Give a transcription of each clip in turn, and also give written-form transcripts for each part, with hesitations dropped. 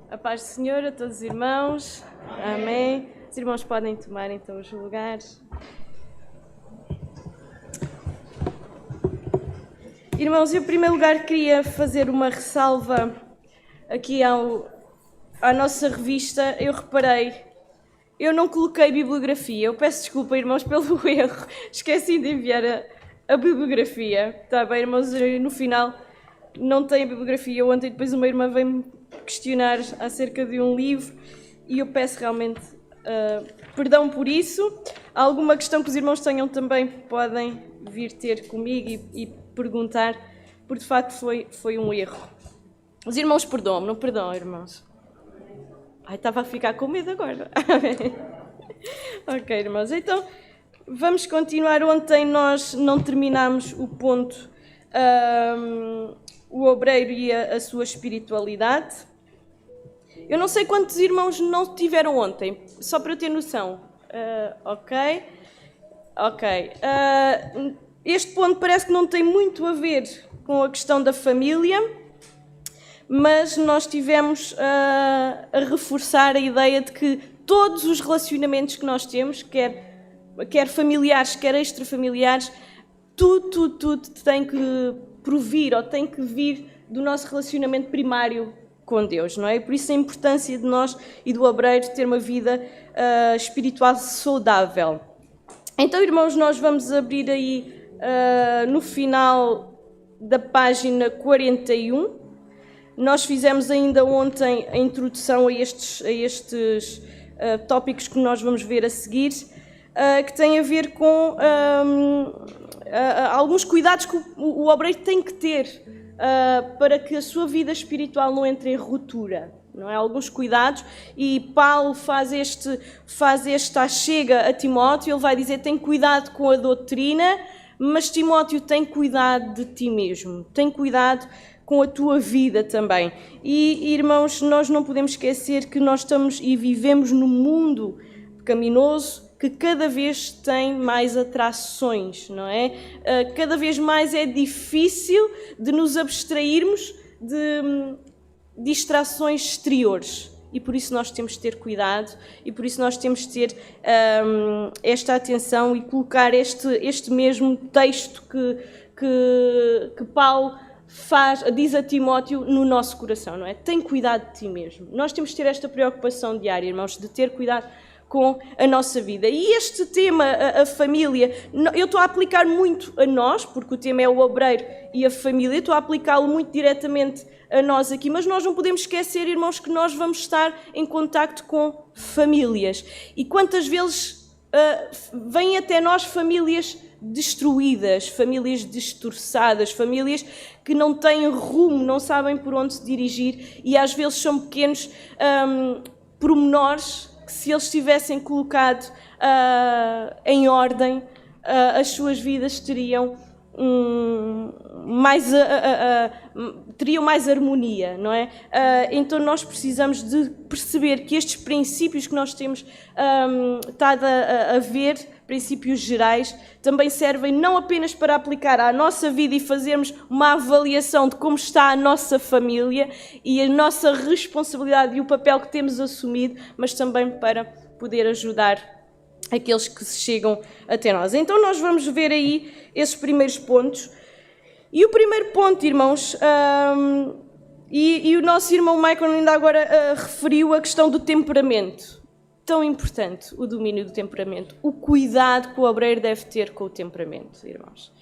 A paz do Senhor a todos os irmãos. Amém. Os irmãos podem tomar então os lugares. Irmãos, eu em primeiro lugar queria fazer uma ressalva aqui à nossa revista. Eu reparei, eu não coloquei bibliografia. Eu peço desculpa, irmãos, pelo erro. Esqueci de enviar a bibliografia. Está bem, irmãos, no final não tem a bibliografia. Ontem depois uma irmã veio-me questionar acerca de um livro e eu peço realmente perdão por isso. Alguma questão que os irmãos tenham também podem vir ter comigo e perguntar, porque de facto foi um erro. Os irmãos perdoam-me, não perdoam, irmãos? Ai, estava a ficar com medo agora. Ok, irmãos, então vamos continuar. Ontem nós não terminámos o ponto o obreiro e a sua espiritualidade. Eu não sei quantos irmãos não tiveram ontem, só para eu ter noção. Ok. Este ponto parece que não tem muito a ver com a questão da família, mas nós tivemos a reforçar a ideia de que todos os relacionamentos que nós temos, quer familiares, quer extrafamiliares, tudo tem que provir ou tem que vir do nosso relacionamento primário com Deus, não é? Por isso a importância de nós e do obreiro ter uma vida espiritual saudável. Então, irmãos, nós vamos abrir aí no final da página 41. Nós fizemos ainda ontem a introdução a estes tópicos que nós vamos ver a seguir, que têm a ver com alguns cuidados que o obreiro tem que ter para que a sua vida espiritual não entre em ruptura, não é? Alguns cuidados, e Paulo faz esta chega a Timóteo. Ele vai dizer: tem cuidado com a doutrina, mas Timóteo, tem cuidado de ti mesmo, tem cuidado com a tua vida também. E irmãos, nós não podemos esquecer que nós estamos e vivemos num mundo pecaminoso que cada vez tem mais atrações, não é? Cada vez mais é difícil de nos abstrairmos de distrações exteriores. E por isso nós temos de ter cuidado, e por isso nós temos de ter esta atenção e colocar este mesmo texto que Paulo diz a Timóteo no nosso coração, não é? Tem cuidado de ti mesmo. Nós temos de ter esta preocupação diária, irmãos, de ter cuidado com a nossa vida. E este tema, a família, eu estou a aplicar muito a nós, porque o tema é o obreiro e a família, estou a aplicá-lo muito diretamente a nós aqui, mas nós não podemos esquecer, irmãos, que nós vamos estar em contacto com famílias. E quantas vezes vêm até nós famílias destruídas, famílias destroçadas, famílias que não têm rumo, não sabem por onde se dirigir, e às vezes são pequenos pormenores que, se eles tivessem colocado em ordem, as suas vidas teriam mais harmonia, não é? Então nós precisamos de perceber que estes princípios que nós temos estado a ver, princípios gerais, também servem não apenas para aplicar à nossa vida e fazermos uma avaliação de como está a nossa família e a nossa responsabilidade e o papel que temos assumido, mas também para poder ajudar aqueles que se chegam até nós. Então nós vamos ver aí esses primeiros pontos. E o primeiro ponto, irmãos, e o nosso irmão Michael ainda agora referiu a questão do temperamento. Tão importante o domínio do temperamento, o cuidado que o obreiro deve ter com o temperamento, irmãos.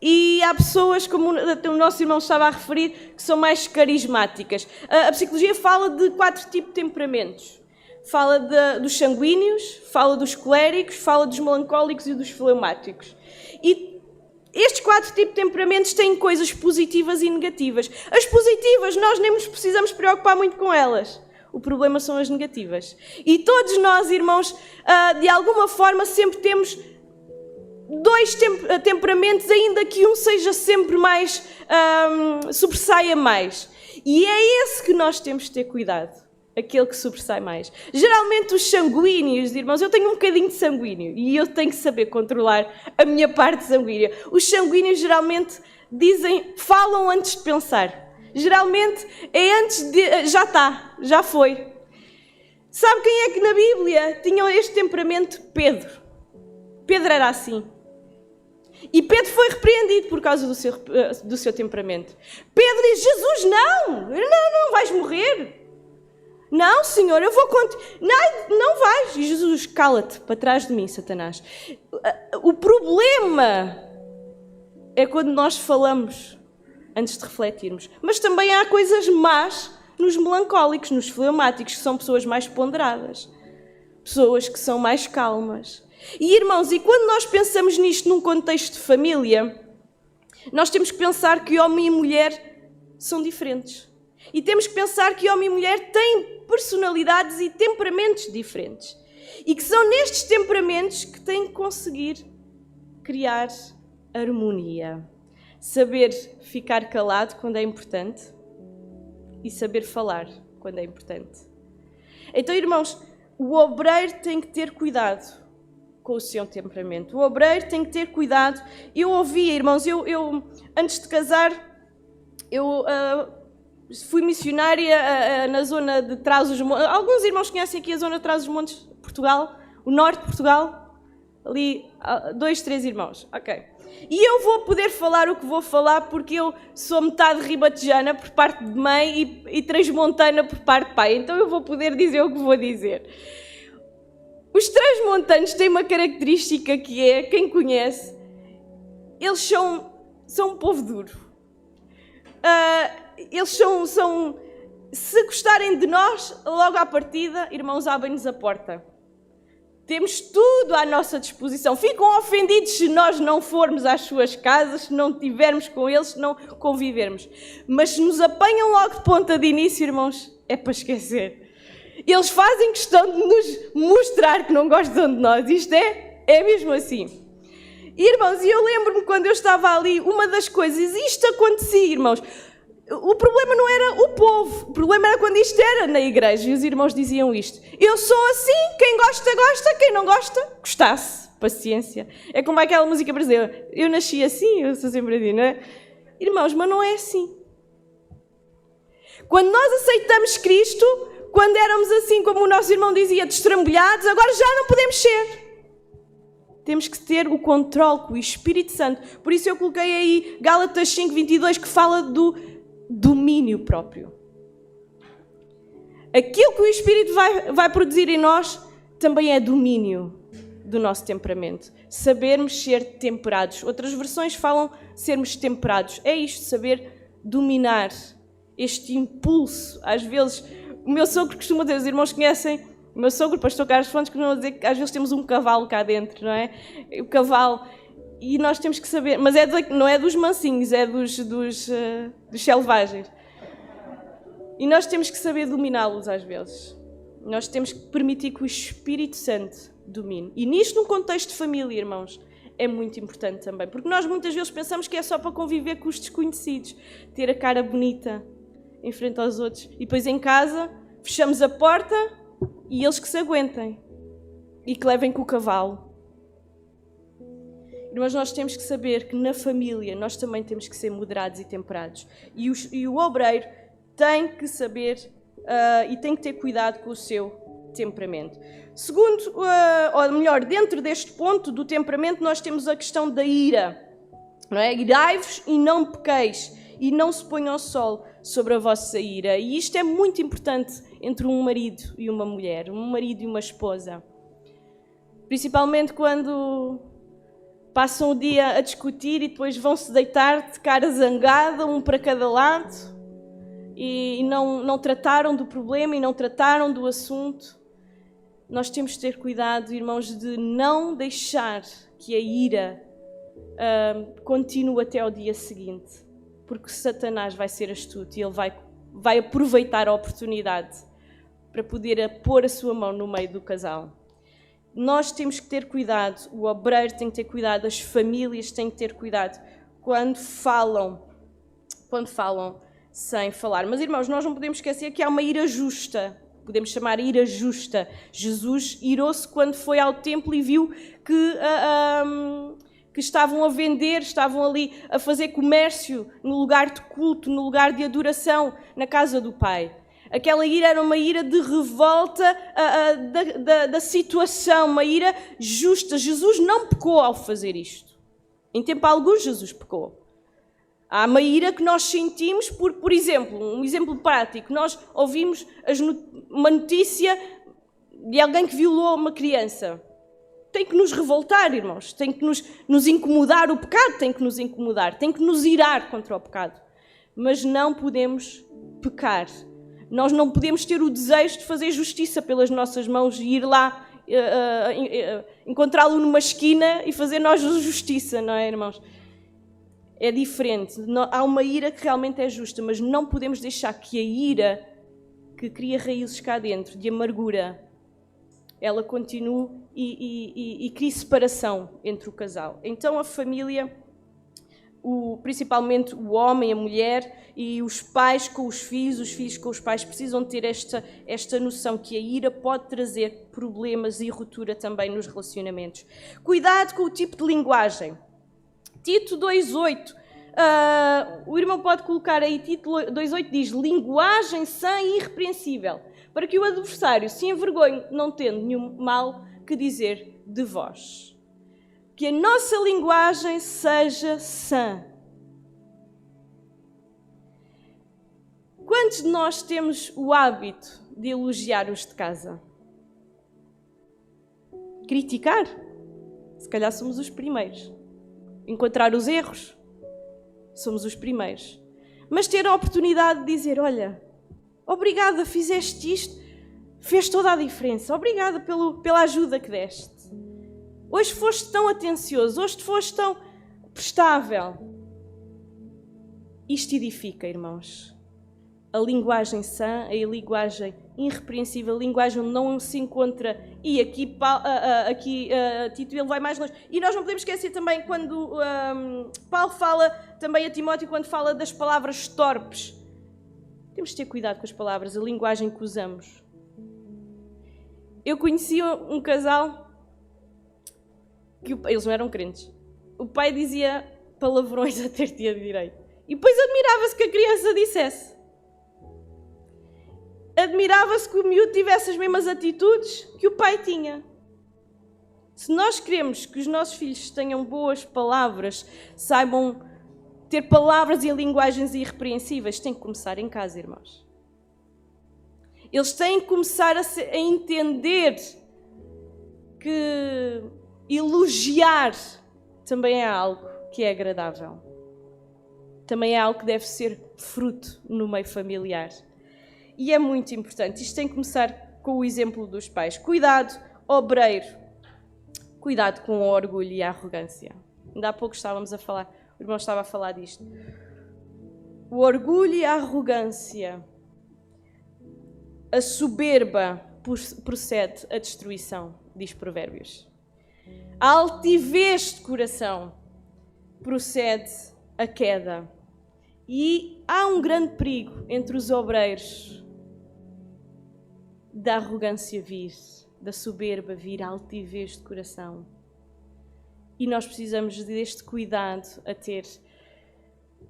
E há pessoas, como o nosso irmão estava a referir, que são mais carismáticas. A psicologia fala de 4 tipos de temperamentos. Fala dos sanguíneos, fala dos coléricos, fala dos melancólicos e dos fleumáticos. E estes 4 tipos de temperamentos têm coisas positivas e negativas. As positivas, nós nem nos precisamos preocupar muito com elas. O problema são as negativas. E todos nós, irmãos, de alguma forma sempre temos 2 temperamentos, ainda que um seja sempre mais, sobressaia mais. E é esse que nós temos de ter cuidado. Aquele que sobressai mais. Geralmente os sanguíneos, irmãos, eu tenho um bocadinho de sanguíneo e eu tenho que saber controlar a minha parte sanguínea. Os sanguíneos geralmente falam antes de pensar. Geralmente é antes de... Já está, já foi. Sabe quem é que na Bíblia tinha este temperamento? Pedro. Pedro era assim. E Pedro foi repreendido por causa do seu temperamento. Pedro diz, Jesus, não vais morrer. Não, Senhor, eu vou contigo. Não vais. E Jesus, cala-te, para trás de mim, Satanás. O problema é quando nós falamos antes de refletirmos. Mas também há coisas más nos melancólicos, nos fleumáticos, que são pessoas mais ponderadas. Pessoas que são mais calmas. E, irmãos, e quando nós pensamos nisto num contexto de família, nós temos que pensar que homem e mulher são diferentes. E temos que pensar que homem e mulher têm personalidades e temperamentos diferentes. E que são nestes temperamentos que têm que conseguir criar harmonia. Saber ficar calado quando é importante e saber falar quando é importante. Então, irmãos, o obreiro tem que ter cuidado com o seu temperamento. O obreiro tem que ter cuidado. Eu ouvia, irmãos, eu antes de casar, eu fui missionária na zona de Trás-os-Montes. Alguns irmãos conhecem aqui a zona de Trás-os-Montes, Portugal, o norte de Portugal. Ali, 2, 3 irmãos. Ok. E eu vou poder falar o que vou falar porque eu sou metade ribatejana por parte de mãe e transmontana por parte de pai. Então eu vou poder dizer o que vou dizer. Os transmontanos têm uma característica que é, quem conhece, eles são um povo duro. Eles são, se gostarem de nós, logo à partida, irmãos, abrem-nos a porta. Temos tudo à nossa disposição. Ficam ofendidos se nós não formos às suas casas, se não estivermos com eles, se não convivermos. Mas se nos apanham logo de ponta de início, irmãos, é para esquecer. Eles fazem questão de nos mostrar que não gostam de nós. Isto é mesmo assim. Irmãos, e eu lembro-me quando eu estava ali, uma das coisas, isto acontecia, irmãos. O problema não era o povo, o problema era quando isto era na igreja. E os irmãos diziam isto. Eu sou assim, quem gosta, gosta, quem não gosta, gostasse. Paciência. É como aquela música brasileira. Eu nasci assim, eu sou sempre assim, não é? Irmãos, mas não é assim. Quando nós aceitamos Cristo, quando éramos assim, como o nosso irmão dizia, destrambulhados, agora já não podemos ser. Temos que ter o controle com o Espírito Santo. Por isso eu coloquei aí Gálatas 5:22, que fala do domínio próprio. Aquilo que o Espírito vai produzir em nós também é domínio do nosso temperamento. Sabermos ser temperados. Outras versões falam sermos temperados. É isto, saber dominar este impulso. Às vezes, o meu sogro costuma dizer, os irmãos conhecem, o meu sogro, o pastor Carlos Fontes, costuma dizer que às vezes temos um cavalo cá dentro, não é? O cavalo, e nós temos que saber, mas não é dos mansinhos, é dos selvagens. E nós temos que saber dominá-los às vezes. Nós temos que permitir que o Espírito Santo domine. E nisto, num contexto de família, irmãos, é muito importante também. Porque nós muitas vezes pensamos que é só para conviver com os desconhecidos. Ter a cara bonita em frente aos outros. E depois em casa, fechamos a porta e eles que se aguentem. E que levem com o cavalo. Mas nós temos que saber que na família nós também temos que ser moderados e temperados. E o obreiro tem que saber e tem que ter cuidado com o seu temperamento. Segundo, ou melhor, dentro deste ponto do temperamento, nós temos a questão da ira. Não é? Irai-vos e não pequeis, e não se ponham ao sol sobre a vossa ira. E isto é muito importante entre um marido e uma mulher, um marido e uma esposa. Principalmente quando passam o dia a discutir e depois vão se deitar de cara zangada, um para cada lado, e não trataram do problema e não trataram do assunto. Nós temos de ter cuidado, irmãos, de não deixar que a ira continue até ao dia seguinte, porque Satanás vai ser astuto e ele vai aproveitar a oportunidade para poder pôr a sua mão no meio do casal. Nós temos que ter cuidado, o obreiro tem que ter cuidado, as famílias têm que ter cuidado quando falam sem falar. Mas, irmãos, nós não podemos esquecer que há uma ira justa, podemos chamar ira justa. Jesus irou-se quando foi ao templo e viu que estavam a vender, estavam ali a fazer comércio no lugar de culto, no lugar de adoração, na casa do pai. Aquela ira era uma ira de revolta da situação, uma ira justa. Jesus não pecou ao fazer isto. Em tempo algum Jesus pecou. Há uma ira que nós sentimos por exemplo, um exemplo prático. Nós ouvimos uma notícia de alguém que violou uma criança. Tem que nos revoltar, irmãos. Tem que nos incomodar. O pecado tem que nos incomodar. Tem que nos irar contra o pecado. Mas não podemos pecar. Nós não podemos ter o desejo de fazer justiça pelas nossas mãos e ir lá encontrá-lo numa esquina e fazer nós justiça, não é, irmãos? É diferente. Há uma ira que realmente é justa, mas não podemos deixar que a ira que cria raízes cá dentro, de amargura, ela continue e crie separação entre o casal. Então a família, principalmente o homem, a mulher e os pais com os filhos com os pais, precisam ter esta noção que a ira pode trazer problemas e ruptura também nos relacionamentos. Cuidado com o tipo de linguagem. Tito 2,8, o irmão pode colocar aí, Tito 2,8 diz: linguagem sã e irrepreensível, para que o adversário se envergonhe, não tendo nenhum mal que dizer de vós. Que a nossa linguagem seja sã. Quantos de nós temos o hábito de elogiar os de casa? Criticar? Se calhar somos os primeiros. Encontrar os erros? Somos os primeiros. Mas ter a oportunidade de dizer: olha, obrigada, fizeste isto, fez toda a diferença. Obrigada pela ajuda que deste. Hoje foste tão atencioso, hoje foste tão prestável. Isto edifica, irmãos. A linguagem sã, a linguagem irrepreensível, a linguagem onde não se encontra. E aqui Tito, ele vai mais longe. E nós não podemos esquecer também quando Paulo fala também a Timóteo, quando fala das palavras torpes. Temos de ter cuidado com as palavras, a linguagem que usamos. Eu conheci um casal que eles não eram crentes. O pai dizia palavrões a ter-te a direito. E depois admirava-se que a criança dissesse. Admirava-se que o miúdo tivesse as mesmas atitudes que o pai tinha. Se nós queremos que os nossos filhos tenham boas palavras, saibam ter palavras e linguagens irrepreensíveis, tem que começar em casa, irmãos. Eles têm que começar a entender que elogiar também é algo que é agradável. Também é algo que deve ser fruto no meio familiar. E é muito importante. Isto tem que começar com o exemplo dos pais. Cuidado, obreiro. Cuidado com o orgulho e a arrogância. Ainda há pouco estávamos a falar, o irmão estava a falar disto. O orgulho e a arrogância, a soberba procede a destruição, diz Provérbios. A altivez de coração procede a queda. E há um grande perigo entre os obreiros da arrogância vir, da soberba vir, a altivez de coração. E nós precisamos deste cuidado a ter.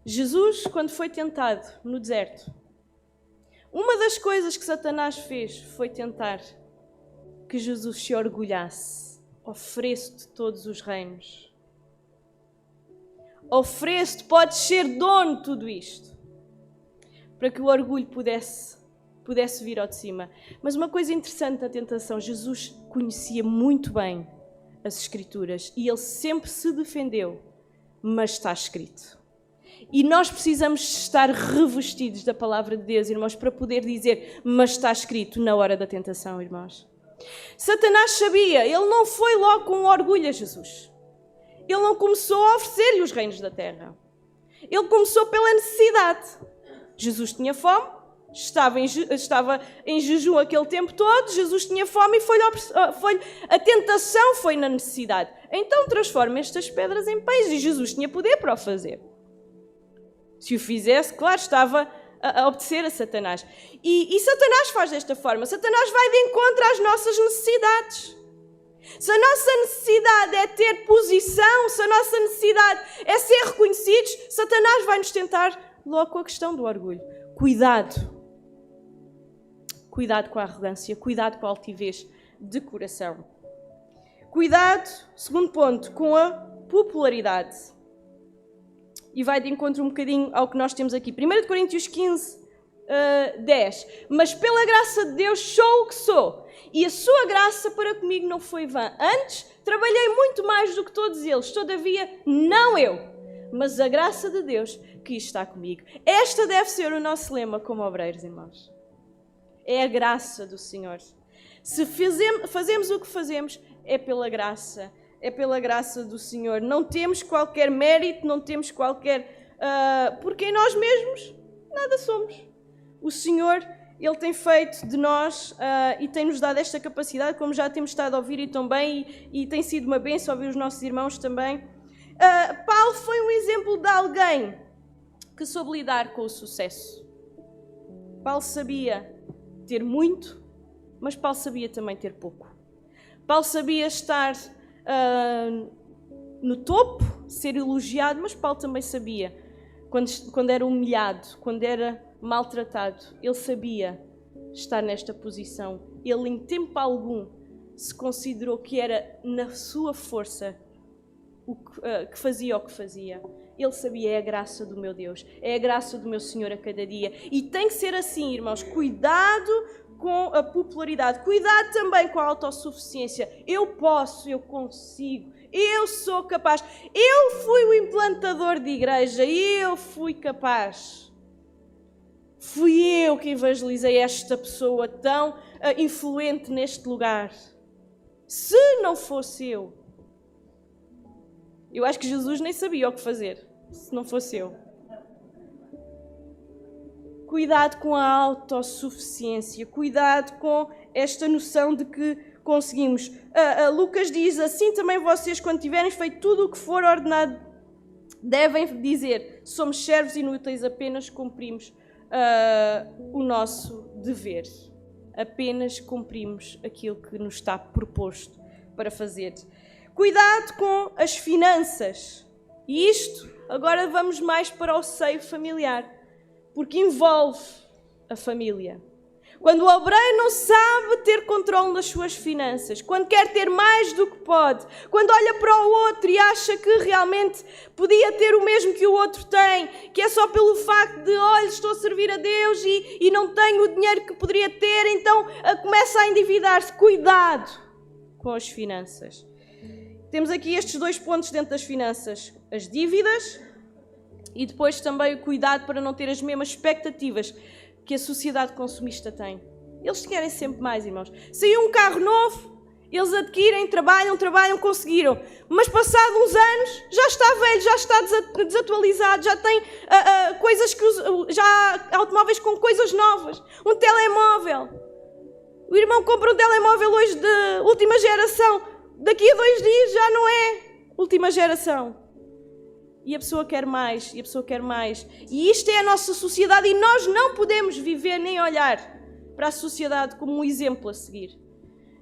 Jesus, quando foi tentado no deserto, uma das coisas que Satanás fez foi tentar que Jesus se orgulhasse. Ofereço-te todos os reinos. Ofereço-te, podes ser dono de tudo isto. Para que o orgulho pudesse vir ao de cima. Mas uma coisa interessante da tentação, Jesus conhecia muito bem as Escrituras e ele sempre se defendeu, mas está escrito. E nós precisamos estar revestidos da palavra de Deus, irmãos, para poder dizer, mas está escrito, na hora da tentação, irmãos. Satanás sabia, ele não foi logo com orgulho a Jesus. Ele não começou a oferecer-lhe os reinos da terra. Ele começou pela necessidade. Jesus tinha fome, estava em jejum aquele tempo todo, Jesus tinha fome e a tentação foi na necessidade. Então transforma estas pedras em pães e Jesus tinha poder para o fazer. Se o fizesse, claro, estava a obedecer a Satanás. E Satanás faz desta forma. Satanás vai de encontro às nossas necessidades. Se a nossa necessidade é ter posição, se a nossa necessidade é ser reconhecidos, Satanás vai nos tentar logo com a questão do orgulho. Cuidado. Cuidado com a arrogância, cuidado com a altivez de coração. Cuidado, segundo ponto, com a popularidade. E vai de encontro um bocadinho ao que nós temos aqui. 1 Coríntios 15, 10. Mas pela graça de Deus sou o que sou, e a sua graça para comigo não foi vã. Antes, trabalhei muito mais do que todos eles, todavia, não eu, mas a graça de Deus que está comigo. Esta deve ser o nosso lema como obreiros, irmãos. É a graça do Senhor. Se fazemos o que fazemos, é pela graça do Senhor. Não temos qualquer mérito, não temos qualquer... porque em nós mesmos nada somos. O Senhor, Ele tem feito de nós e tem-nos dado esta capacidade, como já temos estado a ouvir e também, e tem sido uma bênção ouvir os nossos irmãos também. Paulo foi um exemplo de alguém que soube lidar com o sucesso. Paulo sabia ter muito, mas Paulo sabia também ter pouco. Paulo sabia estar no topo, ser elogiado, mas Paulo também sabia, quando era humilhado, quando era maltratado, ele sabia estar nesta posição. Ele, em tempo algum, se considerou que era na sua força que fazia o que fazia. Ele sabia, é a graça do meu Deus, é a graça do meu Senhor a cada dia. E tem que ser assim, irmãos, cuidado com a popularidade, cuidado também com a autossuficiência. Eu posso, eu consigo, eu sou capaz. Eu fui o implantador de igreja, eu fui capaz. Fui eu que evangelizei esta pessoa tão influente neste lugar. Se não fosse eu acho que Jesus nem sabia o que fazer, se não fosse eu. Cuidado com a autossuficiência, cuidado com esta noção de que conseguimos. Lucas diz, assim também vocês, quando tiverem feito tudo o que for ordenado, devem dizer, somos servos inúteis, apenas cumprimos o nosso dever. Apenas cumprimos aquilo que nos está proposto para fazer. Cuidado com as finanças. E isto, agora vamos mais para o seio familiar, porque envolve a família. Quando o obreiro não sabe ter controle das suas finanças, quando quer ter mais do que pode, quando olha para o outro e acha que realmente podia ter o mesmo que o outro tem, que é só pelo facto de, olha, estou a servir a Deus e não tenho o dinheiro que poderia ter, então começa a endividar-se. Cuidado com as finanças. Temos aqui estes dois pontos dentro das finanças, as dívidas e depois também o cuidado para não ter as mesmas expectativas que a sociedade consumista tem. Eles querem sempre mais, irmãos. Saiu um carro novo, eles adquirem, trabalham, conseguiram. Mas passado uns anos, já está velho, já está desatualizado, já tem coisas que já automóveis com coisas novas. Um telemóvel. O irmão compra um telemóvel hoje de última geração. Daqui a 2 dias já não é última geração. E a pessoa quer mais, e a pessoa quer mais. E isto é a nossa sociedade e nós não podemos viver nem olhar para a sociedade como um exemplo a seguir.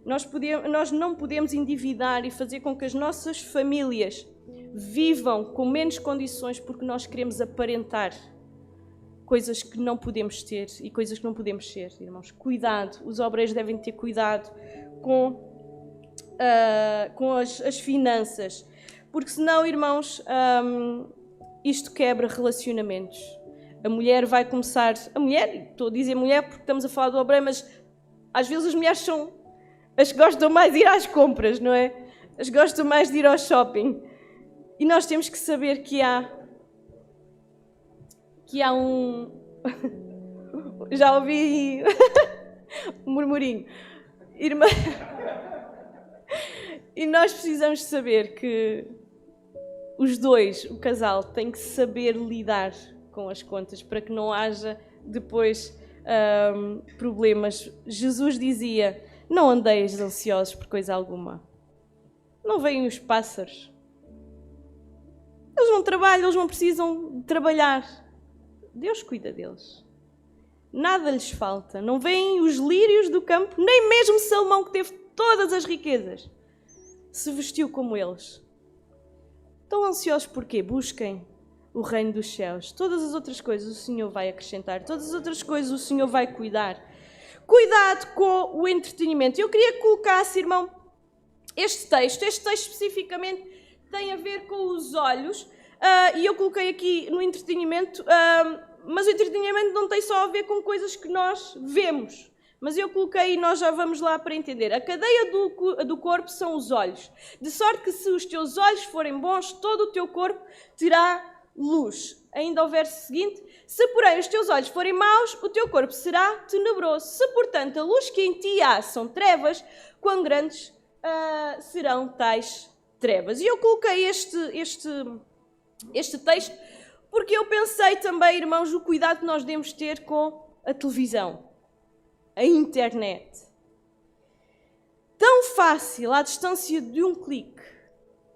Nós não podemos endividar e fazer com que as nossas famílias vivam com menos condições porque nós queremos aparentar coisas que não podemos ter e coisas que não podemos ser, irmãos. Cuidado, os obreiros devem ter cuidado com as finanças. Porque senão, irmãos, isto quebra relacionamentos. A mulher vai começar... A mulher, estou a dizer mulher porque estamos a falar do obreiro, mas às vezes as mulheres são as que gostam mais de ir às compras, não é? As que gostam mais de ir ao shopping. E nós temos que saber que há um... Já ouvi um murmurinho. Irmã... E nós precisamos saber que os dois, o casal, tem que saber lidar com as contas para que não haja depois problemas. Jesus dizia, não andeis ansiosos por coisa alguma. Não veem os pássaros. Eles não trabalham, eles não precisam de trabalhar. Deus cuida deles. Nada lhes falta. Não veem os lírios do campo, nem mesmo Salomão que teve todas as riquezas. se vestiu como eles. Estão ansiosos porquê? Busquem o reino dos céus. Todas as outras coisas o Senhor vai acrescentar. Todas as outras coisas o Senhor vai cuidar. Cuidado com o entretenimento. Eu queria que colocasse, irmão, este texto especificamente tem a ver com os olhos, e eu coloquei aqui no entretenimento, mas o entretenimento não tem só a ver com coisas que nós vemos, mas eu coloquei e nós já vamos lá para entender. A cadeia do corpo são os olhos, de sorte que se os teus olhos forem bons, todo o teu corpo terá luz. Ainda ao verso seguinte: se porém os teus olhos forem maus, o teu corpo será tenebroso. Se portanto a luz que em ti há são trevas, quão grandes serão tais trevas. E eu coloquei este texto porque eu pensei também, irmãos, o cuidado que nós devemos ter com a televisão, a internet. Tão fácil, à distância de um clique,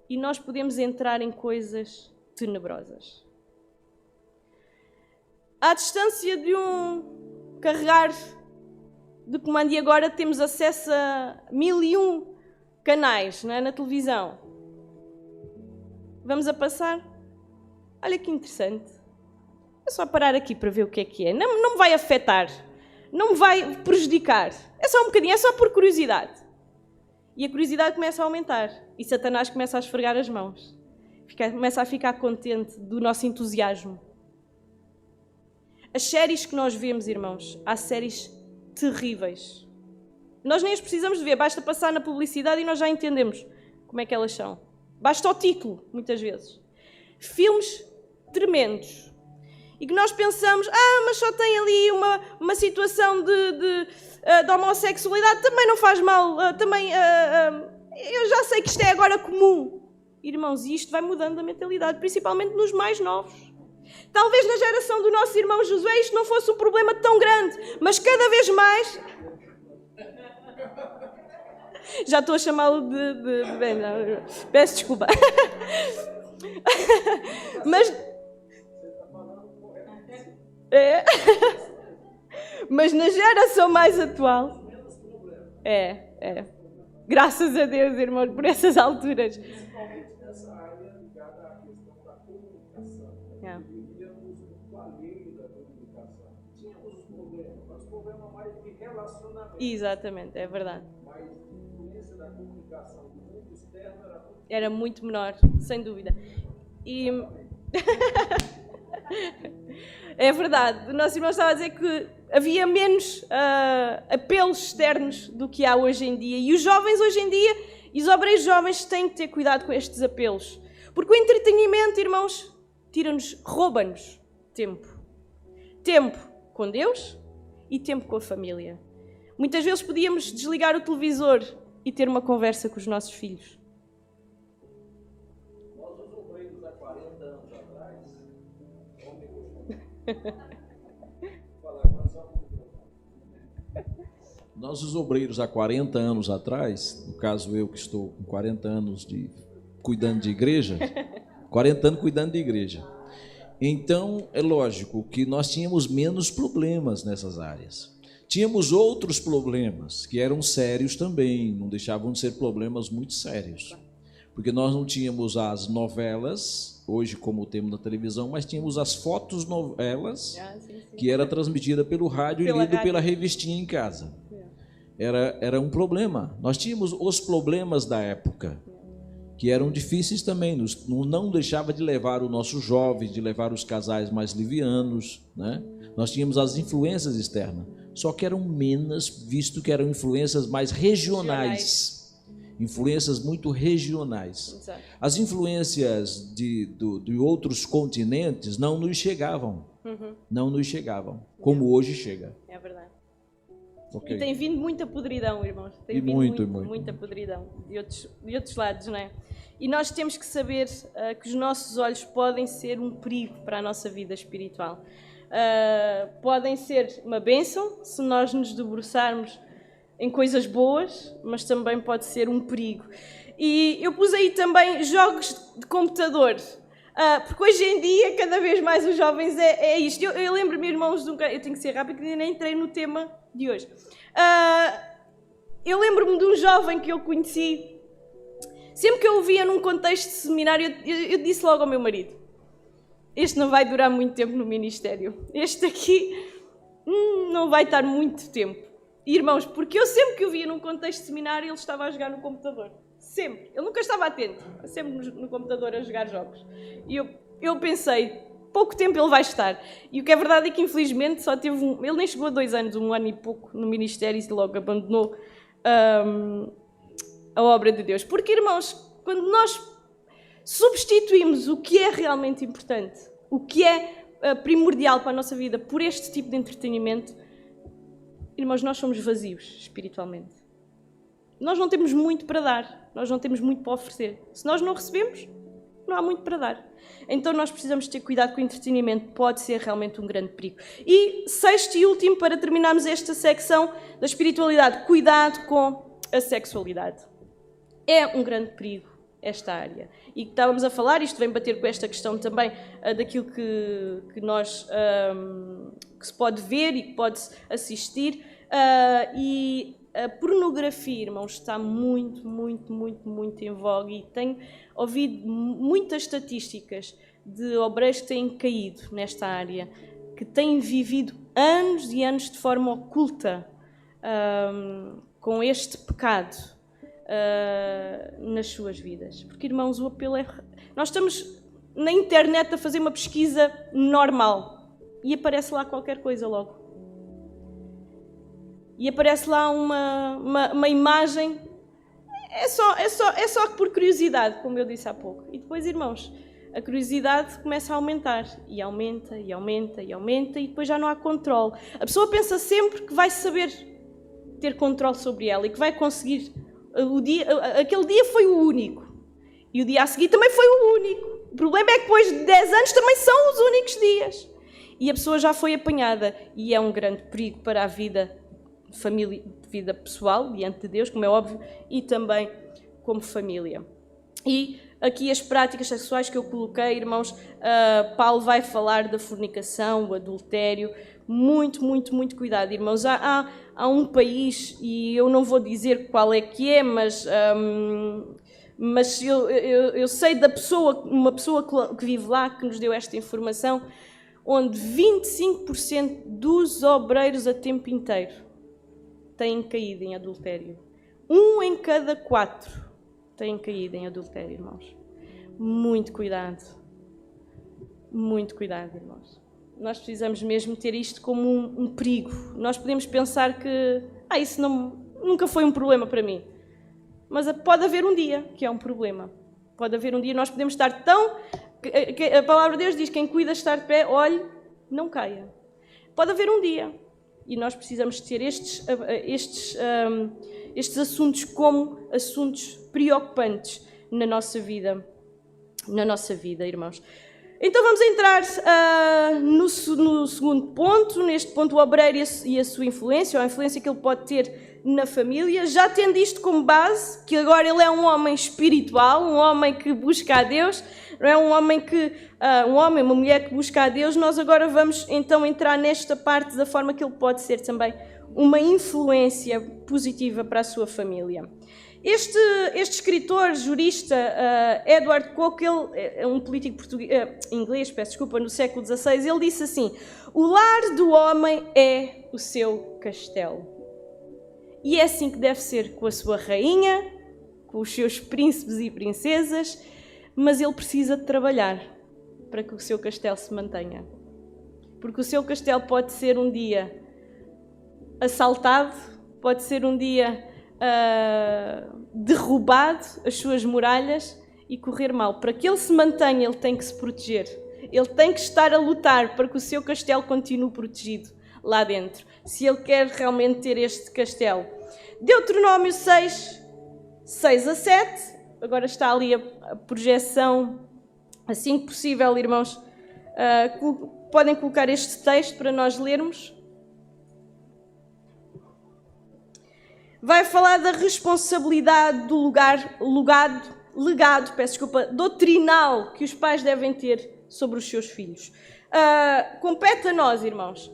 e nós podemos entrar em coisas tenebrosas. À distância de um carregar de comando, e agora temos acesso a 1001 canais, não é, na televisão. Vamos a passar? Olha que interessante. É só parar aqui para ver o que é. Não me vai afetar, não me vai prejudicar. É só um bocadinho, é só por curiosidade. E a curiosidade começa a aumentar. E Satanás começa a esfregar as mãos. Começa a ficar contente do nosso entusiasmo. As séries que nós vemos, irmãos, há séries terríveis. Nós nem as precisamos de ver, basta passar na publicidade e nós já entendemos como é que elas são. Basta o título, muitas vezes. Filmes tremendos. E que nós pensamos, mas só tem ali uma situação de homossexualidade, também não faz mal, eu já sei que isto é agora comum. Irmãos, e isto vai mudando a mentalidade, principalmente nos mais novos. Talvez na geração do nosso irmão Josué isto não fosse um problema tão grande, mas cada vez mais... Já estou a chamá-lo de bem, não, peço desculpa. Mas... Mas na geração mais atual... Graças a Deus, irmãos, por essas alturas. Principalmente nessa área ligada à questão da comunicação. Vivíamos no planeta da comunicação. Tínhamos os problemas, mas problema mais de relacionamento. Exatamente, é verdade. Mas a influência da comunicação do mundo externo era muito menor, sem dúvida. E... É verdade, o nosso irmão estava a dizer que havia menos apelos externos do que há hoje em dia. E os jovens hoje em dia, e os obreiros jovens, têm que ter cuidado com estes apelos. Porque o entretenimento, irmãos, rouba-nos tempo. Tempo com Deus e tempo com a família. Muitas vezes podíamos desligar o televisor e ter uma conversa com os nossos filhos. Nós, os obreiros, há 40 anos atrás, no caso eu que estou com 40 anos cuidando de igreja, 40 anos cuidando de igreja. Então, é lógico que nós tínhamos menos problemas nessas áreas. Tínhamos outros problemas que eram sérios também, não deixavam de ser problemas muito sérios. Porque nós não tínhamos as novelas, hoje como temos na televisão, mas tínhamos as fotos-novelas, que era transmitida pelo rádio e lido pela revistinha em casa. Era um problema. Nós tínhamos os problemas da época, que eram difíceis também, não deixava de levar os nossos jovens, de levar os casais mais livianos, né? Nós tínhamos as influências externas, só que eram menos, visto que eram influências mais regionais. Influências muito regionais. Exato. As influências de outros continentes não nos chegavam. Não nos chegavam, como hoje chega. É verdade. Okay. E tem vindo muita podridão, irmãos. Tem vindo muita podridão de outros lados, não é? E nós temos que saber que os nossos olhos podem ser um perigo para a nossa vida espiritual. Podem ser uma bênção se nós nos debruçarmos em coisas boas, mas também pode ser um perigo. E eu pus aí também jogos de computador, porque hoje em dia, cada vez mais os jovens é isto. Eu lembro-me, irmãos, eu tenho que ser rápido, porque nem entrei no tema de hoje. Eu lembro-me de um jovem que eu conheci, Sempre que eu o via num contexto de seminário, eu disse logo ao meu marido, este não vai durar muito tempo no ministério. Este aqui não vai estar muito tempo. E, irmãos, porque eu sempre que o via num contexto de seminário, ele estava a jogar no computador. Sempre. Ele nunca estava atento. Sempre no computador a jogar jogos. E eu pensei, pouco tempo ele vai estar. E o que é verdade é que, infelizmente, só teve ele nem chegou a 2 anos, 1 ano e pouco no ministério e logo abandonou a obra de Deus. Porque, irmãos, quando nós substituímos o que é realmente importante, o que é primordial para a nossa vida, por este tipo de entretenimento, irmãos, nós somos vazios espiritualmente. Nós não temos muito para dar, nós não temos muito para oferecer. Se nós não recebemos, não há muito para dar. Então nós precisamos ter cuidado com o entretenimento, pode ser realmente um grande perigo. E sexto e último, para terminarmos esta secção da espiritualidade, cuidado com a sexualidade. É um grande perigo esta área. E estávamos a falar, isto vem bater com esta questão também daquilo que nós que se pode ver e que pode assistir. E a pornografia, irmãos, está muito em voga e tenho ouvido muitas estatísticas de obreiros que têm caído nesta área, que têm vivido anos e anos de forma oculta com este pecado nas suas vidas. Porque, irmãos, o apelo é... Nós estamos na internet a fazer uma pesquisa normal e aparece lá qualquer coisa logo. E aparece lá uma imagem, é só por curiosidade, como eu disse há pouco. E depois, irmãos, a curiosidade começa a aumentar, e aumenta, e depois já não há controle. A pessoa pensa sempre que vai saber ter controle sobre ela e que vai conseguir... aquele dia foi o único, e o dia a seguir também foi o único. O problema é que depois de 10 anos também são os únicos dias. E a pessoa já foi apanhada, e é um grande perigo para a vida família, vida pessoal, diante de Deus, como é óbvio, e também como família. E aqui as práticas sexuais que eu coloquei, irmãos, Paulo vai falar da fornicação, o adultério, muito cuidado, irmãos. Há um país, e eu não vou dizer qual é que é, mas eu sei da uma pessoa que vive lá, que nos deu esta informação, onde 25% dos obreiros a tempo inteiro têm caído em adultério. 1 em cada 4 têm caído em adultério, irmãos. Muito cuidado, irmãos. Nós precisamos mesmo ter isto como um perigo. Nós podemos pensar que isso nunca foi um problema para mim. Mas pode haver um dia que é um problema. Pode haver um dia, nós podemos estar tão... A palavra de Deus diz, quem cuida estar de pé, olhe, não caia. Pode haver um dia. E nós precisamos ter estes assuntos como assuntos preocupantes na nossa vida, irmãos. Então vamos entrar no segundo ponto, neste ponto, o obreiro e a sua influência, ou a influência que ele pode ter na família. Já tendo isto como base, que agora ele é um homem espiritual, um homem que busca a Deus, não é um homem, uma mulher que busca a Deus, nós agora vamos então entrar nesta parte da forma que ele pode ser também uma influência positiva para a sua família. Este escritor, jurista, Edward Coke, ele é um político inglês, no século XVI, ele disse assim: o lar do homem é o seu castelo. E é assim que deve ser com a sua rainha, com os seus príncipes e princesas, mas ele precisa de trabalhar para que o seu castelo se mantenha. Porque o seu castelo pode ser um dia assaltado, pode ser um dia derrubado, as suas muralhas, e correr mal. Para que ele se mantenha, ele tem que se proteger. Ele tem que estar a lutar para que o seu castelo continue protegido lá dentro, se ele quer realmente ter este castelo. Deuteronômio 6 a 7, agora está ali a projeção, assim que possível, irmãos, podem colocar este texto para nós lermos. Vai falar da responsabilidade do legado doutrinal que os pais devem ter sobre os seus filhos. Compete a nós, irmãos,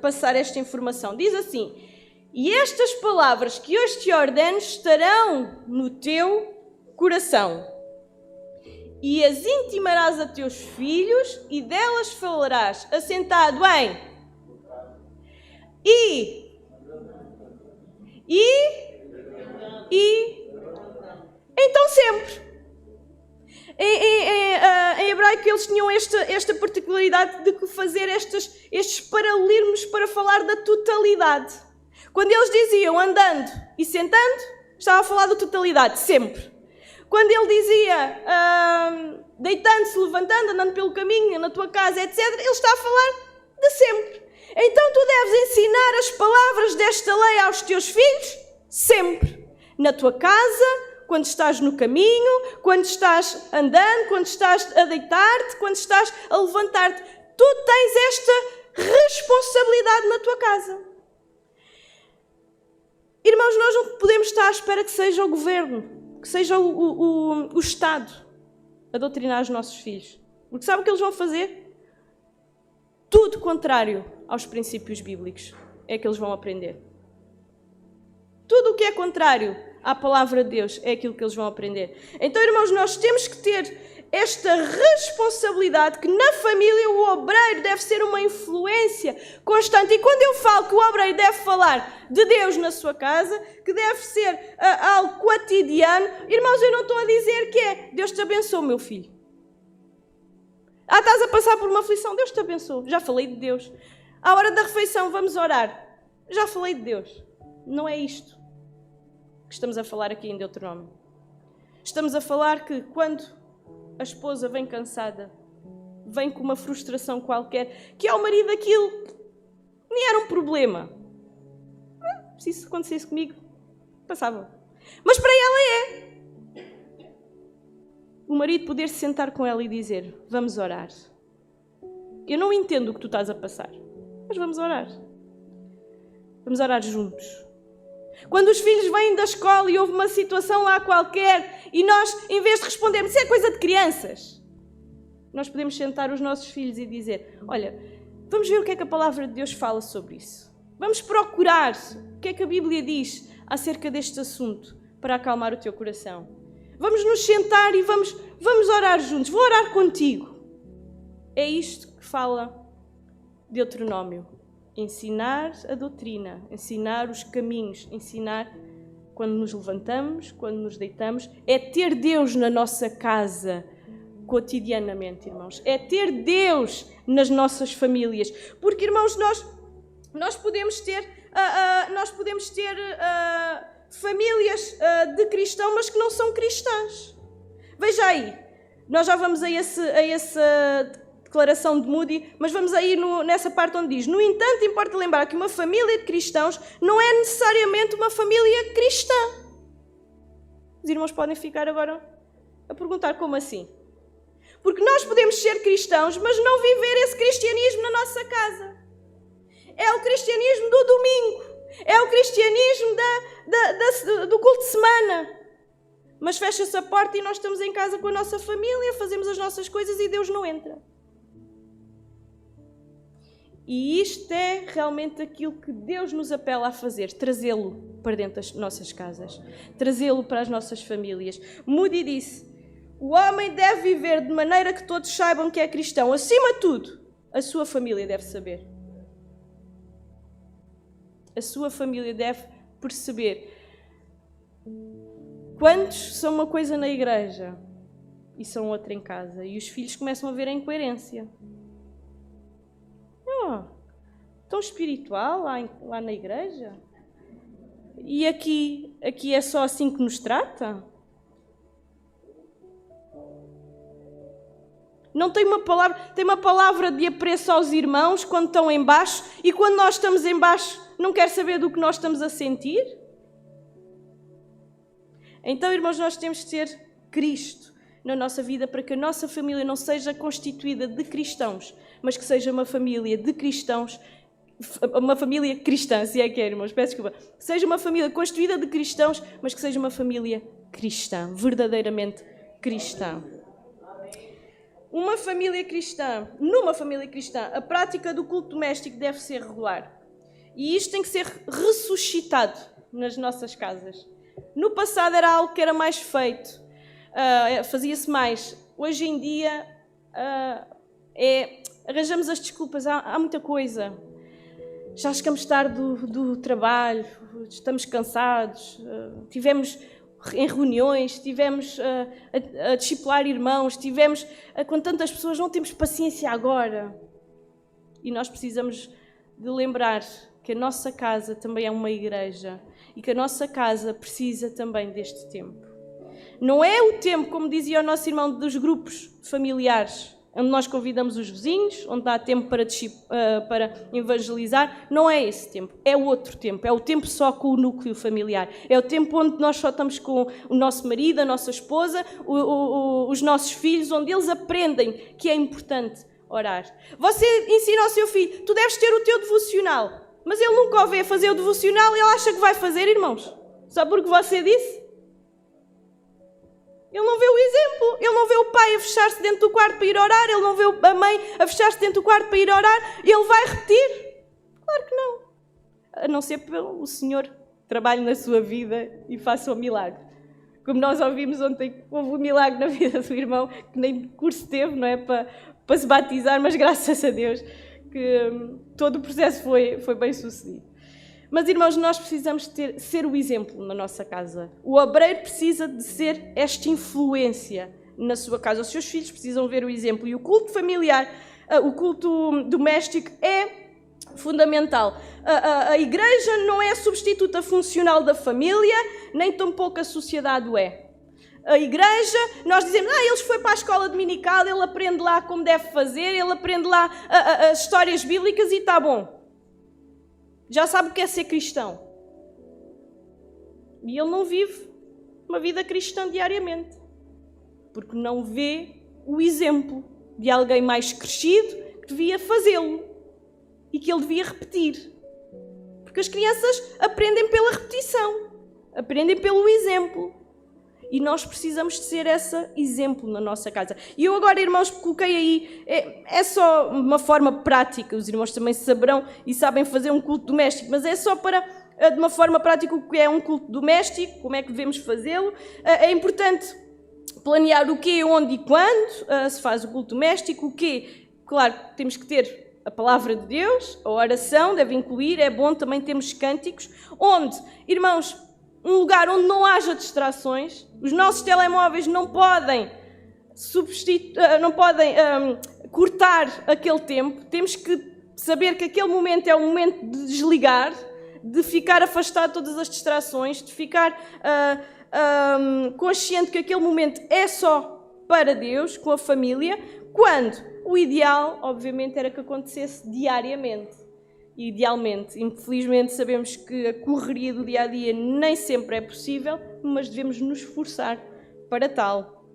passar esta informação. Diz assim: E estas palavras que hoje te ordeno estarão no teu coração. E as intimarás a teus filhos, e delas falarás, assentado em... Então sempre. Em hebraico eles tinham esta particularidade de fazer estes paralelismos para falar da totalidade. Quando eles diziam andando e sentando, estava a falar da totalidade, sempre. Quando ele dizia deitando-se, levantando, andando pelo caminho, na tua casa, etc., ele está a falar de sempre. Então tu deves ensinar as palavras desta lei aos teus filhos sempre. Na tua casa, quando estás no caminho, quando estás andando, quando estás a deitar-te, quando estás a levantar-te. Tu tens esta responsabilidade na tua casa. Irmãos, nós não podemos estar à espera que seja o governo, que seja o Estado a doutrinar os nossos filhos. Porque sabe o que eles vão fazer? Tudo contrário aos princípios bíblicos é que eles vão aprender. Tudo o que é contrário à palavra de Deus é aquilo que eles vão aprender. Então, irmãos, nós temos que ter esta responsabilidade que na família o obreiro deve ser uma influência constante. E quando eu falo que o obreiro deve falar de Deus na sua casa, que deve ser algo cotidiano, irmãos, eu não estou a dizer que é Deus te abençoe, meu filho. Estás a passar por uma aflição, Deus te abençoe. Já falei de Deus. À hora da refeição, vamos orar. Já falei de Deus. Não é isto que estamos a falar aqui em Deuteronômio. Estamos a falar que quando a esposa vem cansada, vem com uma frustração qualquer, que ao marido aquilo nem era um problema. Se isso acontecesse comigo, passava. Mas para ela é. O marido poder se sentar com ela e dizer, vamos orar. Eu não entendo o que tu estás a passar, mas vamos orar. Vamos orar juntos. Quando os filhos vêm da escola e houve uma situação lá qualquer e nós, em vez de respondermos, isso é coisa de crianças, nós podemos sentar os nossos filhos e dizer, olha, vamos ver o que é que a palavra de Deus fala sobre isso. Vamos procurar o que é que a Bíblia diz acerca deste assunto para acalmar o teu coração. Vamos nos sentar e vamos orar juntos. Vou orar contigo. É isto que fala Deuteronômio. Ensinar a doutrina, ensinar os caminhos, ensinar quando nos levantamos, quando nos deitamos. É ter Deus na nossa casa cotidianamente, irmãos. É ter Deus nas nossas famílias. Porque, irmãos, nós podemos ter famílias de cristãos, mas que não são cristãs. Veja aí, nós já vamos a essa declaração de Moody, mas vamos aí nessa parte onde diz, no entanto, importa lembrar que uma família de cristãos não é necessariamente uma família cristã. Os irmãos podem ficar agora a perguntar como assim? Porque nós podemos ser cristãos, mas não viver esse cristianismo na nossa casa. É o cristianismo do domingo. É o cristianismo do culto de semana. Mas fecha-se a porta e nós estamos em casa com a nossa família, fazemos as nossas coisas e Deus não entra. E isto é realmente aquilo que Deus nos apela a fazer, trazê-lo para dentro das nossas casas, trazê-lo para as nossas famílias. Moody disse, o homem deve viver de maneira que todos saibam que é cristão. Acima de tudo, a sua família deve saber. A sua família deve perceber. Quantos são uma coisa na igreja e são outra em casa? E os filhos começam a ver a incoerência. Tão espiritual lá na igreja? E aqui é só assim que nos trata? Não tem uma palavra de apreço aos irmãos quando estão em baixo e quando nós estamos em baixo não quer saber do que nós estamos a sentir? Então, irmãos, nós temos de ter Cristo na nossa vida para que a nossa família não seja constituída de cristãos, mas que seja uma família de cristãos, uma família cristã, se é que é, irmãos, peço desculpa. Seja uma família constituída de cristãos, mas que seja uma família cristã, verdadeiramente cristã. Numa família cristã, a prática do culto doméstico deve ser regular. E isto tem que ser ressuscitado nas nossas casas. No passado era algo que era mais feito, fazia-se mais. Hoje em dia arranjamos as desculpas, há muita coisa. Já chegamos tarde do trabalho, estamos cansados, tivemos em reuniões, estivemos a discipular irmãos, estivemos com tantas pessoas, não temos paciência agora. E nós precisamos de lembrar que a nossa casa também é uma igreja e que a nossa casa precisa também deste tempo. Não é o tempo, como dizia o nosso irmão, dos grupos familiares, onde nós convidamos os vizinhos, onde dá tempo para evangelizar. Não é esse tempo, é outro tempo. É o tempo só com o núcleo familiar. É o tempo onde nós só estamos com o nosso marido, a nossa esposa, os nossos filhos, onde eles aprendem que é importante orar. Você ensina ao seu filho, tu deves ter o teu devocional, mas ele nunca o vê fazer o devocional e ele acha que vai fazer, irmãos. Só porque você disse? Ele não vê o exemplo, ele não vê o pai a fechar-se dentro do quarto para ir orar, ele não vê a mãe a fechar-se dentro do quarto para ir orar, ele vai repetir? Claro que não. A não ser pelo Senhor trabalhe na sua vida e faça o milagre. Como nós ouvimos ontem, houve um milagre na vida do irmão, que nem curso teve, não é, para se batizar, mas graças a Deus que todo o processo foi bem sucedido. Mas, irmãos, nós precisamos ser o exemplo na nossa casa. O obreiro precisa de ser esta influência na sua casa. Os seus filhos precisam ver o exemplo. E o culto familiar, o culto doméstico é fundamental. A igreja não é a substituta funcional da família, nem tampouco a sociedade o é. A igreja, nós dizemos, ele foi para a escola dominical, ele aprende lá como deve fazer, ele aprende lá as histórias bíblicas e está bom. Já sabe o que é ser cristão. E ele não vive uma vida cristã diariamente. Porque não vê o exemplo de alguém mais crescido que devia fazê-lo. E que ele devia repetir. Porque as crianças aprendem pela repetição. Aprendem pelo exemplo. E nós precisamos de ser esse exemplo na nossa casa. E eu agora, irmãos, coloquei aí, é só uma forma prática, os irmãos também saberão e sabem fazer um culto doméstico, mas é só para, de uma forma prática, o que é um culto doméstico, como é que devemos fazê-lo. É importante planear o quê, onde e quando se faz o culto doméstico, o quê. Claro, temos que ter a palavra de Deus, a oração deve incluir, é bom também termos cânticos, onde, irmãos, um lugar onde não haja distrações. Os nossos telemóveis não podem cortar aquele tempo. Temos que saber que aquele momento é o momento de desligar, de ficar afastado de todas as distrações, de ficar consciente que aquele momento é só para Deus, com a família, quando o ideal, obviamente, era que acontecesse diariamente. Idealmente. Infelizmente sabemos que a correria do dia-a-dia nem sempre é possível, mas devemos nos esforçar para tal.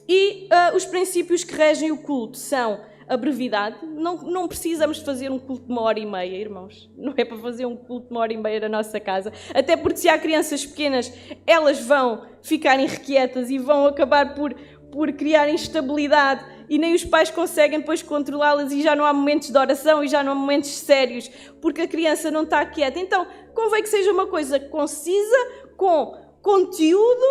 E os princípios que regem o culto são a brevidade. Não precisamos fazer um culto de 1h30, irmãos. Não é para fazer um culto de 1h30 na nossa casa. Até porque se há crianças pequenas, elas vão ficar irrequietas e vão acabar por criar instabilidade e nem os pais conseguem depois controlá-las e já não há momentos de oração e já não há momentos sérios porque a criança não está quieta. Então, convém que seja uma coisa concisa, com conteúdo,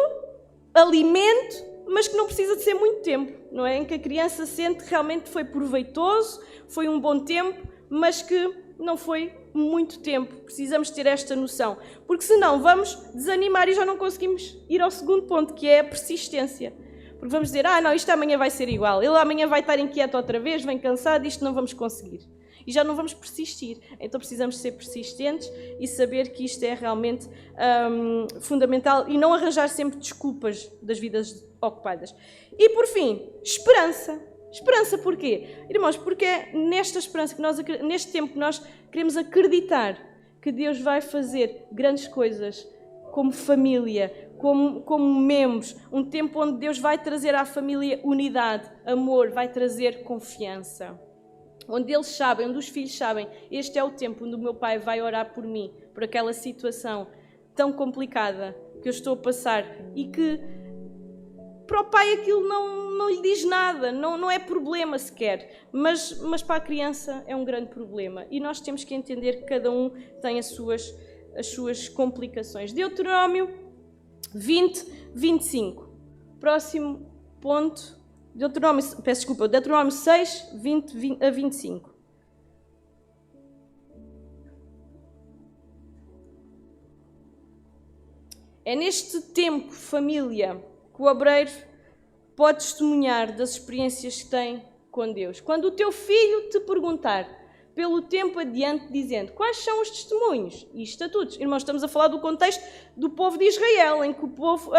alimento, mas que não precisa de ser muito tempo, não é? Em que a criança sente que realmente foi proveitoso, foi um bom tempo, mas que não foi muito tempo. Precisamos ter esta noção, porque senão vamos desanimar e já não conseguimos ir ao segundo ponto, que é a persistência. Porque vamos dizer, não, isto amanhã vai ser igual. Ele amanhã vai estar inquieto outra vez, vem cansado, isto não vamos conseguir. E já não vamos persistir. Então precisamos ser persistentes e saber que isto é realmente fundamental e não arranjar sempre desculpas das vidas ocupadas. E por fim, esperança. Esperança porquê? Irmãos, porque é nesta esperança, neste tempo que nós queremos acreditar que Deus vai fazer grandes coisas como família, como membros, um tempo onde Deus vai trazer à família unidade, amor, vai trazer confiança. Onde eles sabem, onde os filhos sabem, este é o tempo onde o meu pai vai orar por mim, por aquela situação tão complicada que eu estou a passar e que para o pai aquilo não lhe diz nada, não é problema sequer, mas para a criança é um grande problema. E nós temos que entender que cada um tem as suas complicações. Deuteronômio 20, 25. Próximo ponto. Deuteronômio 6, 20 a 25. É neste tempo, família, que o obreiro pode testemunhar das experiências que tem com Deus. Quando o teu filho te perguntar pelo tempo adiante, dizendo quais são os testemunhos e estatutos. Irmãos, estamos a falar do contexto do povo de Israel, em que o povo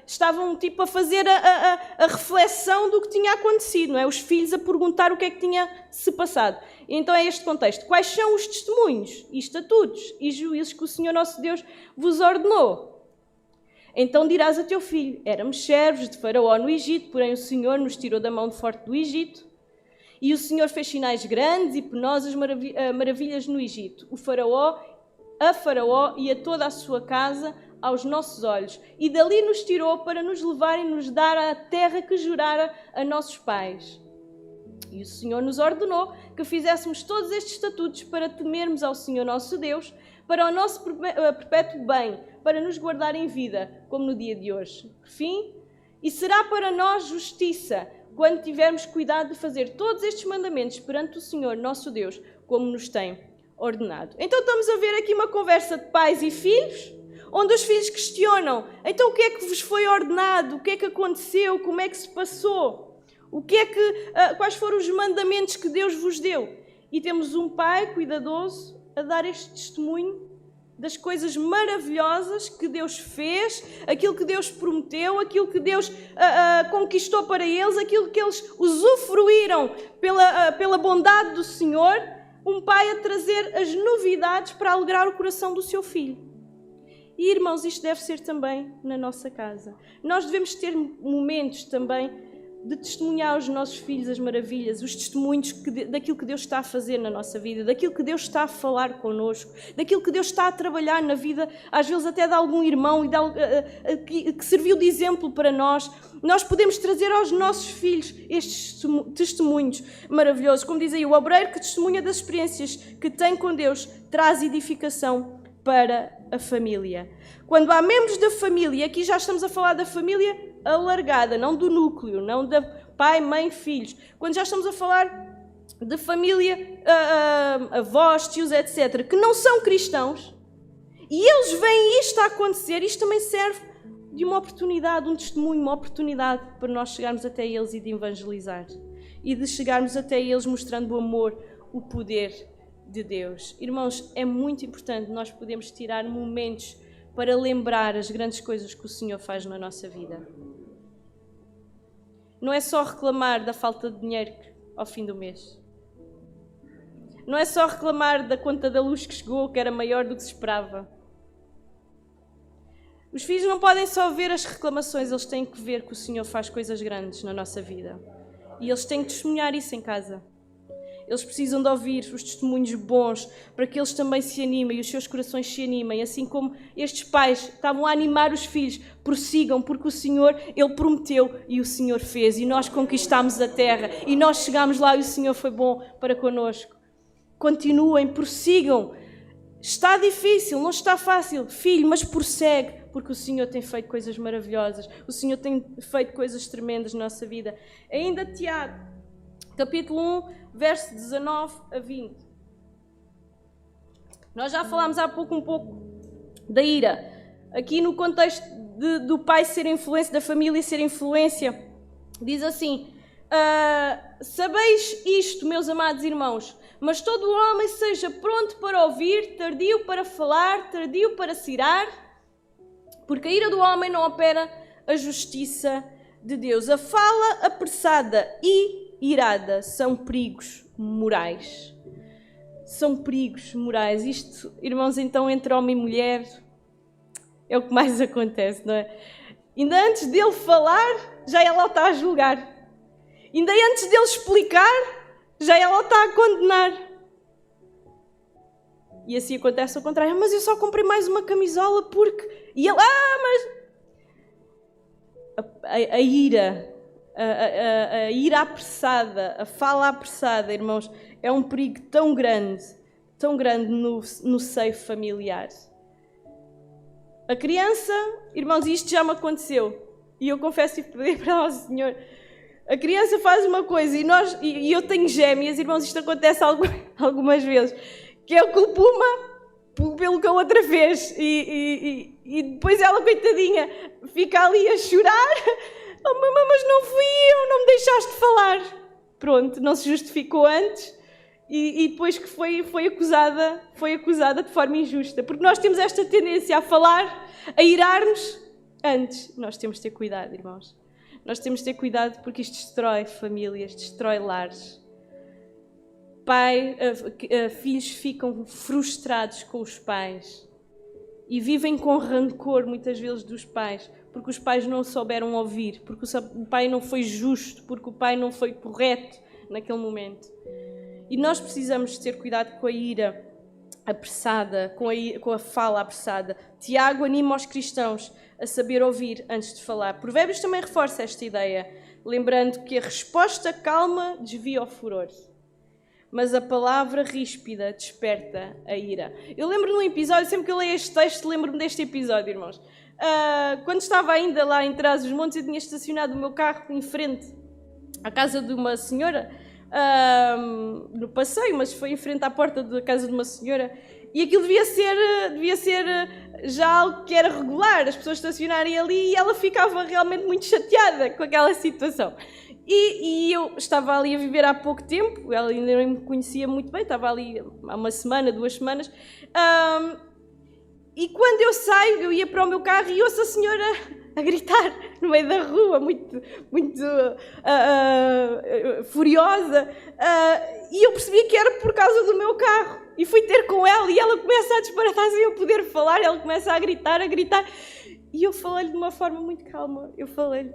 estavam a fazer a reflexão do que tinha acontecido, não é? Os filhos a perguntar o que é que tinha se passado. Então é este contexto. Quais são os testemunhos e estatutos e juízos que o Senhor nosso Deus vos ordenou? Então dirás a teu filho, éramos servos de Faraó no Egito, porém o Senhor nos tirou da mão forte do Egito. E o Senhor fez sinais grandes e penosas maravilhas no Egito. A Faraó e a toda a sua casa aos nossos olhos. E dali nos tirou para nos levar e nos dar a terra que jurara a nossos pais. E o Senhor nos ordenou que fizéssemos todos estes estatutos para temermos ao Senhor nosso Deus, para o nosso perpétuo bem, para nos guardar em vida, como no dia de hoje. Por fim, e será para nós justiça, quando tivermos cuidado de fazer todos estes mandamentos perante o Senhor, nosso Deus, como nos tem ordenado. Então estamos a ver aqui uma conversa de pais e filhos, onde os filhos questionam, então o que é que vos foi ordenado? O que é que aconteceu? Como é que se passou? Quais foram os mandamentos que Deus vos deu? E temos um pai cuidadoso a dar este testemunho das coisas maravilhosas que Deus fez, aquilo que Deus prometeu, aquilo que Deus conquistou para eles, aquilo que eles usufruíram pela bondade do Senhor, um pai a trazer as novidades para alegrar o coração do seu filho. E, irmãos, isto deve ser também na nossa casa. Nós devemos ter momentos também de testemunhar aos nossos filhos as maravilhas, os testemunhos daquilo que Deus está a fazer na nossa vida, daquilo que Deus está a falar connosco, daquilo que Deus está a trabalhar na vida, às vezes até de algum irmão que serviu de exemplo para nós. Nós podemos trazer aos nossos filhos estes testemunhos maravilhosos. Como diz aí, o obreiro que testemunha das experiências que tem com Deus traz edificação para a família. Quando há membros da família, aqui já estamos a falar da família alargada, não do núcleo, não de pai, mãe, filhos. Quando já estamos a falar de família, avós, tios, etc., que não são cristãos, e eles veem isto a acontecer, isto também serve de uma oportunidade, um testemunho, uma oportunidade para nós chegarmos até eles e de evangelizar. E de chegarmos até eles mostrando o amor, o poder de Deus. Irmãos, é muito importante nós podermos tirar momentos para lembrar as grandes coisas que o Senhor faz na nossa vida. Não é só reclamar da falta de dinheiro ao fim do mês. Não é só reclamar da conta da luz que chegou, que era maior do que se esperava. Os filhos não podem só ver as reclamações, eles têm que ver que o Senhor faz coisas grandes na nossa vida. E eles têm que testemunhar isso em casa. Eles precisam de ouvir os testemunhos bons para que eles também se animem e os seus corações se animem, assim como estes pais estavam a animar os filhos, prossigam, porque o Senhor, Ele prometeu e o Senhor fez, e nós conquistámos a terra, e nós chegámos lá e o Senhor foi bom para connosco. Continuem, prossigam. Está difícil, não está fácil, filho, mas prossegue, porque o Senhor tem feito coisas maravilhosas, o Senhor tem feito coisas tremendas na nossa vida. Ainda Tiago, capítulo 1, verso 19 a 20. Nós já falámos há pouco um pouco da ira. Aqui no contexto do pai ser influência, da família ser influência, diz assim, sabeis isto, meus amados irmãos, mas todo homem seja pronto para ouvir, tardio para falar, tardio para se irar, porque a ira do homem não opera a justiça de Deus. A fala apressada e irada são perigos morais. São perigos morais. Isto, irmãos, então, entre homem e mulher, é o que mais acontece, não é? Ainda antes dele falar, já ela está a julgar. Ainda antes dele explicar, já ela está a condenar. E assim acontece ao contrário. Mas eu só comprei mais uma camisola porque... E ele, mas... a ira, a ira apressada, a fala apressada, irmãos, é um perigo tão grande no seio familiar. A criança, irmãos, isto já me aconteceu, e eu confesso e pedi para o Senhor, a criança faz uma coisa e eu tenho gêmeas, irmãos, isto acontece algumas vezes, que eu culpo uma pelo que a outra fez, e depois ela, coitadinha, fica ali a chorar, oh mamãe, mas não fui eu, não me deixaste falar. Pronto, não se justificou antes, e depois que foi acusada de forma injusta, porque nós temos esta tendência a falar, a irar-nos antes. Nós temos de ter cuidado, irmãos. Nós temos de ter cuidado porque isto destrói famílias, destrói lares. Filhos ficam frustrados com os pais e vivem com rancor muitas vezes dos pais, porque os pais não souberam ouvir, porque o pai não foi justo, porque o pai não foi correto naquele momento. E nós precisamos ter cuidado com a ira apressada, com a fala apressada. Tiago anima os cristãos a saber ouvir antes de falar. Provérbios também reforça esta ideia, lembrando que a resposta calma desvia o furor, mas a palavra ríspida desperta a ira. Eu lembro-me de um episódio, sempre que eu leio este texto, lembro-me deste episódio, irmãos. Quando estava ainda lá em Trás-os-Montes, eu tinha estacionado o meu carro em frente à casa de uma senhora, no passeio, mas foi em frente à porta da casa de uma senhora, e aquilo devia ser já algo que era regular, as pessoas estacionarem ali, e ela ficava realmente muito chateada com aquela situação. E eu estava ali a viver há pouco tempo, ela ainda não me conhecia muito bem, estava ali há uma semana, 2 semanas, e quando eu saio, eu ia para o meu carro e ouço a senhora a gritar no meio da rua, muito furiosa, e eu percebi que era por causa do meu carro, e fui ter com ela, e ela começa a disparatar sem eu poder falar, ela começa a gritar, e eu falei-lhe de uma forma muito calma, eu falei-lhe: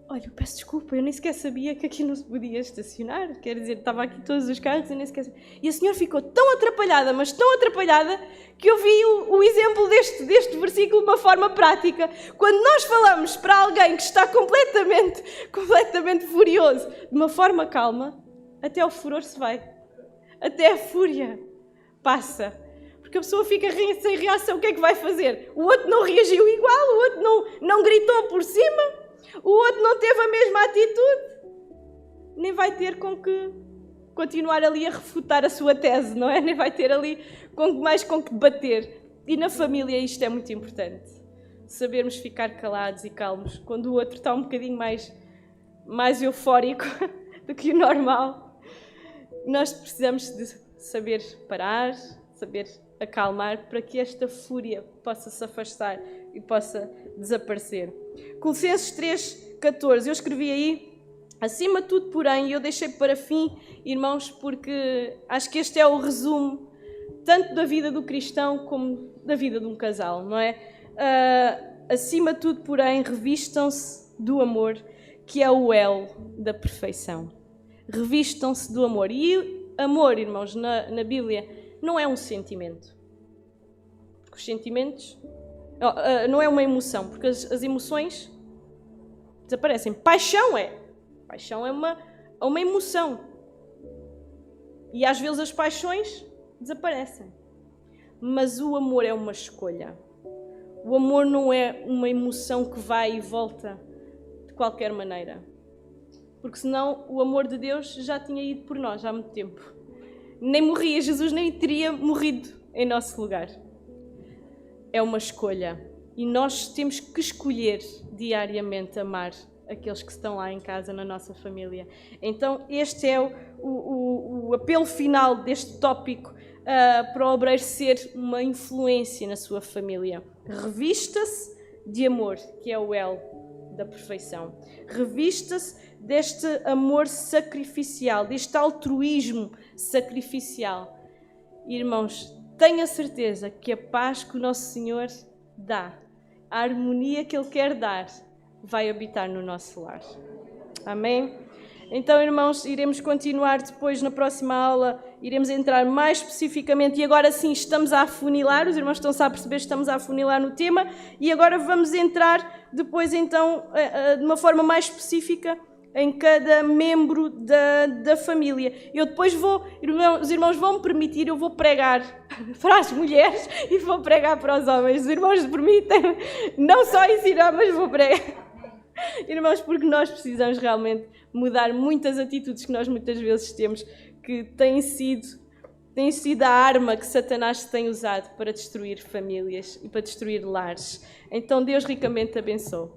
olha, eu peço desculpa, eu nem sequer sabia que aqui não se podia estacionar, quer dizer, estava aqui todos os carros e nem sequer sabia. E a senhora ficou tão atrapalhada, mas tão atrapalhada, que eu vi o exemplo deste versículo de uma forma prática. Quando nós falamos para alguém que está completamente furioso, de uma forma calma, até o furor se vai, até a fúria passa. Porque a pessoa fica sem reação, o que é que vai fazer? O outro não reagiu igual, o outro não gritou por cima, o outro não teve a mesma atitude, nem vai ter com que continuar ali a refutar a sua tese, não é? Nem vai ter ali mais com que debater. E na família isto é muito importante. Sabermos ficar calados e calmos quando o outro está um bocadinho mais eufórico do que o normal. Nós precisamos de saber parar, saber acalmar, para que esta fúria possa se afastar e possa desaparecer. Colossenses 3:14, eu escrevi aí: acima de tudo, porém, eu deixei para fim, irmãos, porque acho que este é o resumo tanto da vida do cristão como da vida de um casal, não é? Acima de tudo, porém, revistam-se do amor, que é o elo da perfeição. Revistam-se do amor. E amor, irmãos, na Bíblia, não é um sentimento. Porque os sentimentos... não é uma emoção, porque as emoções desaparecem. Paixão é uma emoção. E às vezes as paixões desaparecem. Mas o amor é uma escolha. O amor não é uma emoção que vai e volta de qualquer maneira. Porque senão o amor de Deus já tinha ido por nós há muito tempo. Nem morria, Jesus nem teria morrido em nosso lugar. É uma escolha. E nós temos que escolher diariamente amar aqueles que estão lá em casa, na nossa família. Então este é o apelo final deste tópico, para o obreiro ser uma influência na sua família. Revista-se de amor, que é o elo da perfeição. Revista-se deste amor sacrificial, deste altruísmo sacrificial. Irmãos, tenha certeza que a paz que o nosso Senhor dá, a harmonia que Ele quer dar, vai habitar no nosso lar. Amém? Então, irmãos, iremos continuar depois na próxima aula iremos entrar mais especificamente, e agora sim estamos a afunilar, os irmãos estão-se a perceber, estamos a afunilar no tema, e agora vamos entrar depois então de uma forma mais específica em cada membro da família. Eu depois os irmãos vão me permitir, eu vou pregar para as mulheres e vou pregar para os homens. Os irmãos permitem, não só ensinar, mas vou pregar. Irmãos, porque nós precisamos realmente mudar muitas atitudes que nós muitas vezes temos, que têm sido a arma que Satanás tem usado para destruir famílias e para destruir lares. Então Deus ricamente abençoe.